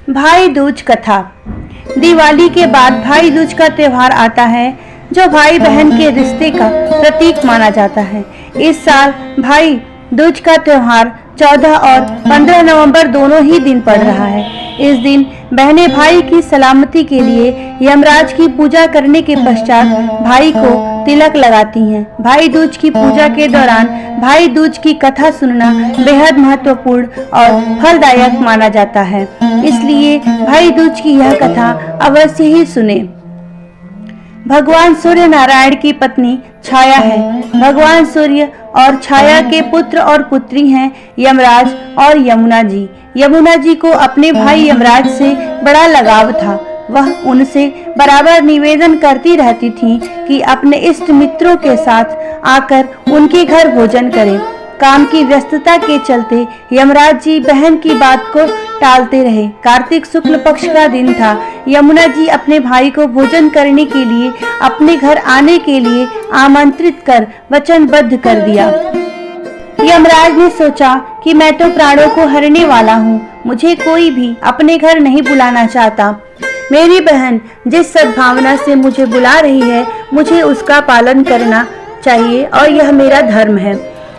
भाई दूज कथा। दिवाली के बाद भाई दूज का त्योहार आता है जो भाई बहन के रिश्ते का प्रतीक माना जाता है। इस साल भाई दूज का त्योहार 14 और 15 नवंबर दोनों ही दिन पड़ रहा है। इस दिन बहनें भाई की सलामती के लिए यमराज की पूजा करने के पश्चात भाई को तिलक लगाती हैं। भाई दूज की पूजा के दौरान भाई दूज की कथा सुनना बेहद महत्वपूर्ण और फलदायक माना जाता है, इसलिए भाई दूज की यह कथा अवश्य ही सुने। भगवान सूर्य नारायण की पत्नी छाया है। भगवान सूर्य और छाया के पुत्र और पुत्री हैं यमराज और यमुना जी। यमुना जी को अपने भाई यमराज से बड़ा लगाव था। वह उनसे बराबर निवेदन करती रहती थी कि अपने इष्ट मित्रों के साथ आकर उनके घर भोजन करें। काम की व्यस्तता के चलते यमराज जी बहन की बात को टालते रहे। कार्तिक शुक्ल पक्ष का दिन था। यमुना जी अपने भाई को भोजन करने के लिए अपने घर आने के लिए आमंत्रित कर वचनबद्ध कर दिया। यमराज ने सोचा कि मैं तो प्राणों को हरने वाला हूँ, मुझे कोई भी अपने घर नहीं बुलाना चाहता। मेरी बहन जिस सद्भावना से मुझे बुला रही है, मुझे उसका पालन करना चाहिए और यह मेरा धर्म है।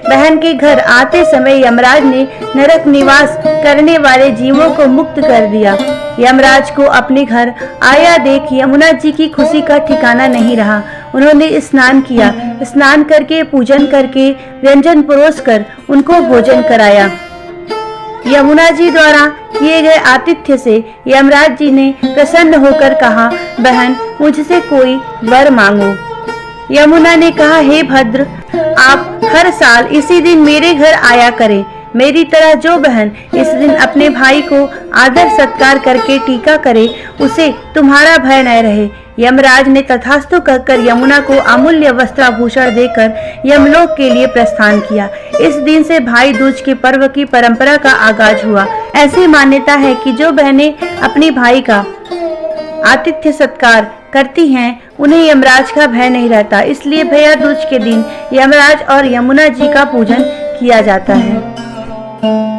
बहन के घर आते समय यमराज ने नरक निवास करने वाले जीवों को मुक्त कर दिया। यमराज को अपने घर आया देख यमुना जी की खुशी का ठिकाना नहीं रहा। उन्होंने स्नान किया। स्नान करके पूजन करके व्यंजन परोस कर उनको भोजन कराया। यमुना जी द्वारा किए गए आतिथ्य से यमराज जी ने प्रसन्न होकर कहा, बहन मुझसे कोई वर मांगो। यमुना ने कहा, हे भद्र, आप हर साल इसी दिन मेरे घर आया करें। मेरी तरह जो बहन इस दिन अपने भाई को आदर सत्कार करके टीका करे, उसे तुम्हारा भय न रहे। यमराज ने तथास्तु कहकर यमुना को अमूल्य वस्त्राभूषण देकर यमलोक के लिए प्रस्थान किया। इस दिन से भाई दूज के पर्व की परंपरा का आगाज हुआ। ऐसी मान्यता है कि जो बहनें अपने भाई का आतिथ्य सत्कार करती हैं, उन्हें यमराज का भय नहीं रहता। इसलिए भैया दूज के दिन यमराज और यमुना जी का पूजन किया जाता है।